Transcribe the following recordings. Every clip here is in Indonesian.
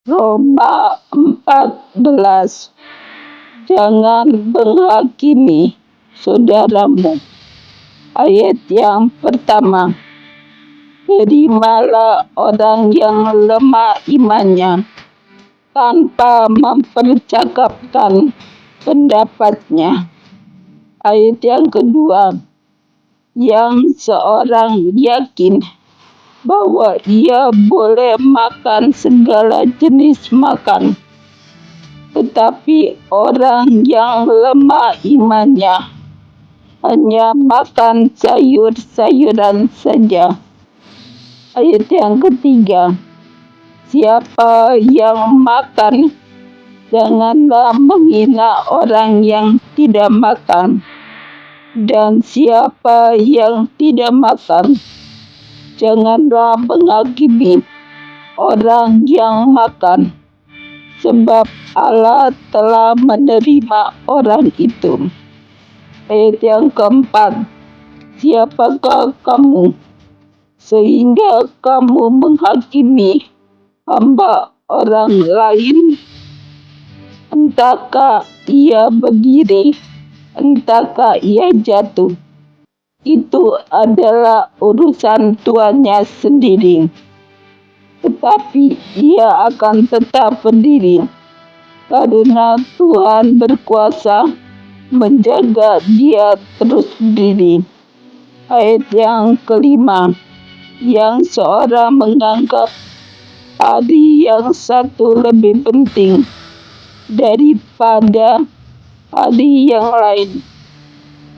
Roma 14. Jangan menghakimi saudaramu. Ayat yang pertama. Terimalah orang yang lemah imannya tanpa mempercakapkan pendapatnya. Ayat yang kedua. Yang seorang yakin bahwa ia boleh makan segala jenis makan, tetapi orang yang lemah imannya hanya makan sayur-sayuran saja. Ayat yang ketiga. Siapa yang makan, janganlah menghina orang yang tidak makan. Dan siapa yang tidak makan, janganlah menghakimi orang yang makan, sebab Allah telah menerima orang itu. Ayat yang keempat. Siapakah kamu sehingga kamu menghakimi hamba orang lain? Entahkah ia berdiri, entahkah ia jatuh, itu adalah urusan tuannya sendiri. Tetapi ia akan tetap berdiri, karena Tuhan berkuasa menjaga dia terus berdiri. Ayat yang kelima. Yang seorang menganggap hari yang satu lebih penting daripada hari yang lain,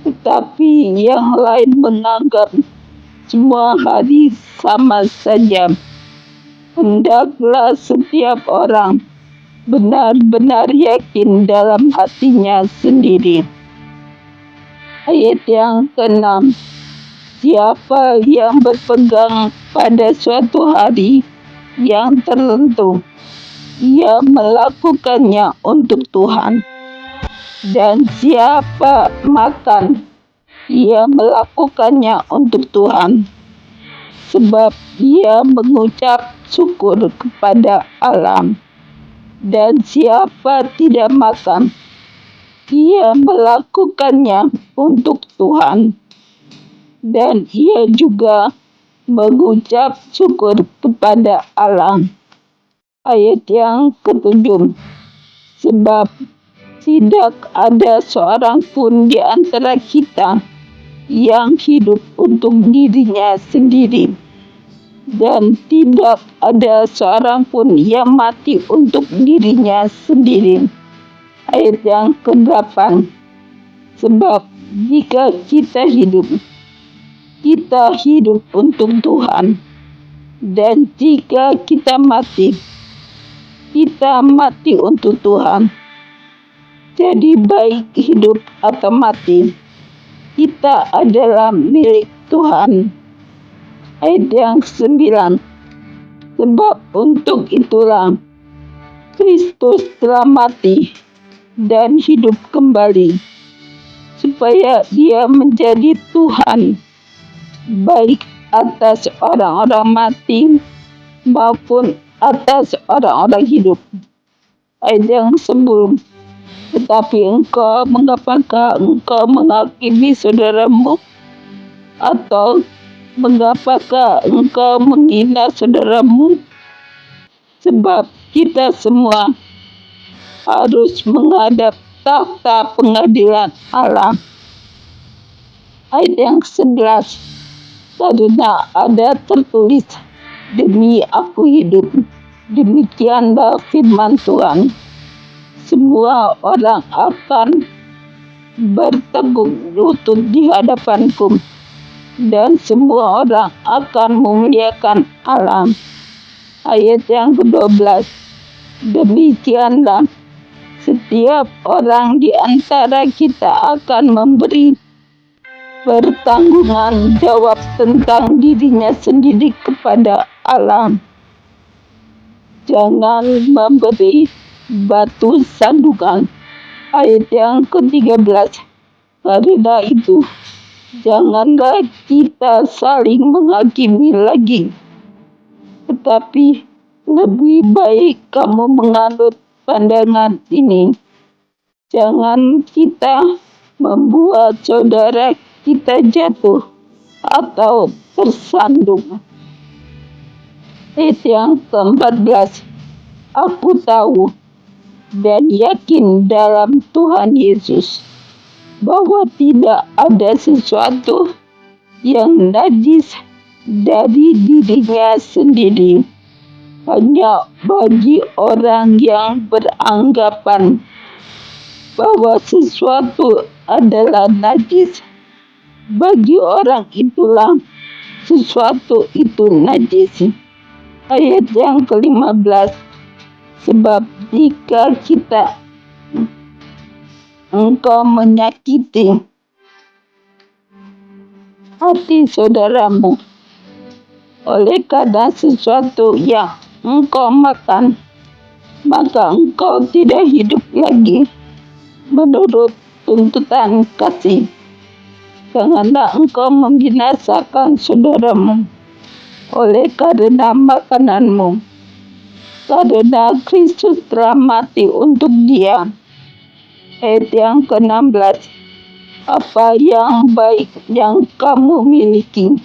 tetapi yang lain menganggap semua hari sama saja. Hendaklah setiap orang benar-benar yakin dalam hatinya sendiri. Ayat yang keenam. Siapa yang berpegang pada suatu hari yang tertentu, ia melakukannya untuk Tuhan. Dan siapa makan, ia melakukannya untuk Tuhan, sebab dia mengucap syukur kepada Allah. Dan siapa tidak makan, ia melakukannya untuk Tuhan, dan ia juga mengucap syukur kepada Allah. Ayat yang ketujuh. Sebab tidak ada seorang pun di antara kita yang hidup untuk dirinya sendiri, dan tidak ada seorang pun yang mati untuk dirinya sendiri. Ayat yang ke-8. Sebab jika kita hidup untuk Tuhan, dan jika kita mati untuk Tuhan. Jadi baik hidup atau mati, kita adalah milik Tuhan. Ayat yang 9. Sebab untuk itulah Kristus telah mati dan hidup kembali, supaya Dia menjadi Tuhan baik atas orang-orang mati maupun atas orang-orang hidup. Ayat yang 10. Tetapi mengapakah engkau menghakimi saudaramu? Atau mengapakah engkau menghina saudaramu? Sebab kita semua harus menghadap takhta pengadilan Allah. Ayat yang 11. Karena ada tertulis, demi aku hidup, demikianlah firman Tuhan, semua orang akan berteguh lutut di hadapanku, dan semua orang akan memuliakan Allah. Ayat yang ke-12. Demikianlah setiap orang di antara kita akan memberi pertanggungan jawab tentang dirinya sendiri kepada Allah. Jangan memberi batu sandungan. Ayat yang ke-13. Karena itu, janganlah kita saling menghakimi lagi, tetapi Lebih baik kamu menganut pandangan ini. Jangan kita membuat saudara kita jatuh atau tersandung. Ayat yang ke-14, aku tahu dan yakin dalam Tuhan Yesus bahwa tidak ada sesuatu yang najis dari dirinya sendiri. Hanya bagi orang yang beranggapan bahwa sesuatu adalah najis, bagi orang itulah sesuatu itu najis. Ayat yang ke-15, sebab jika engkau menyakiti hati saudaramu oleh karena sesuatu yang engkau makan, maka engkau tidak hidup lagi menurut tuntutan kasih. Janganlah engkau membinasakan saudaramu oleh karena makananmu, karena Kristus telah mati untuk dia. Ayat yang ke-16, apa yang baik yang kamu miliki,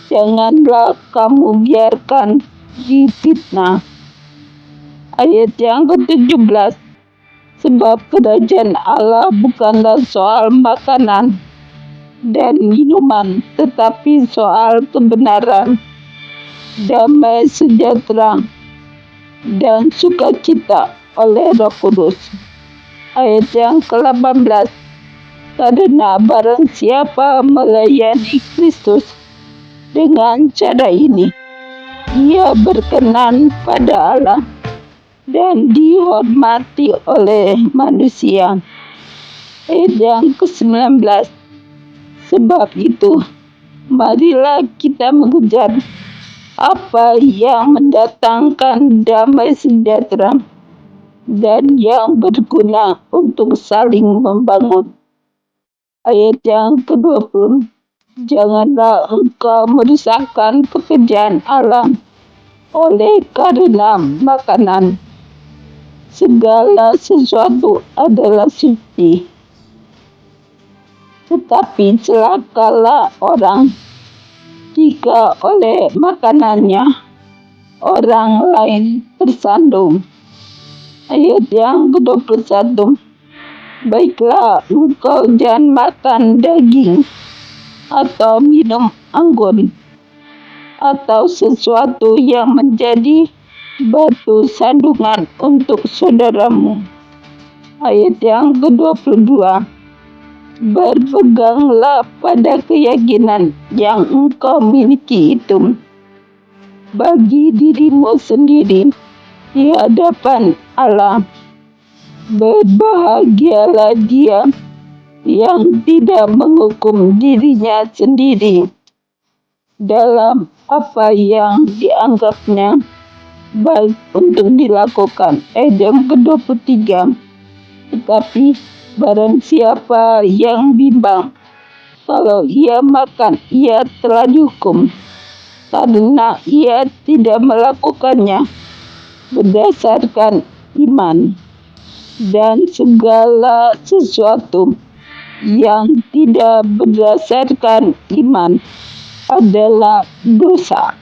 janganlah kamu biarkan difitnah. Ayat yang ke-17, sebab kerajaan Allah bukanlah soal makanan dan minuman, tetapi soal kebenaran, damai sejahtera, dan sukacita oleh Roh Kudus. Ayat yang ke-18, karena barang siapa melayani Kristus dengan cara ini, ia berkenan pada Allah dan dihormati oleh manusia. Ayat yang ke-19, sebab itu marilah kita mengejar apa yang mendatangkan damai sejahtera dan yang berguna untuk saling membangun. Ayat yang ke-20, janganlah engkau merusakkan pekerjaan Allah oleh karena makanan. Segala sesuatu adalah suci, tetapi celakalah orang jika oleh makanannya orang lain tersandung. Ayat yang ke-21, baiklah engkau jangan makan daging atau minum anggur atau sesuatu yang menjadi batu sandungan untuk saudaramu. Ayat yang ke-22, berpeganglah pada keyakinan yang engkau miliki itu bagi dirimu sendiri di hadapan Allah. Berbahagialah dia yang tidak menghukum dirinya sendiri dalam apa yang dianggapnya baik untuk dilakukan. Ayat yang ke-23, tetapi barang siapa yang bimbang, kalau ia makan, ia telah dihukum, karena ia tidak melakukannya berdasarkan iman. Dan segala sesuatu yang tidak berdasarkan iman adalah dosa.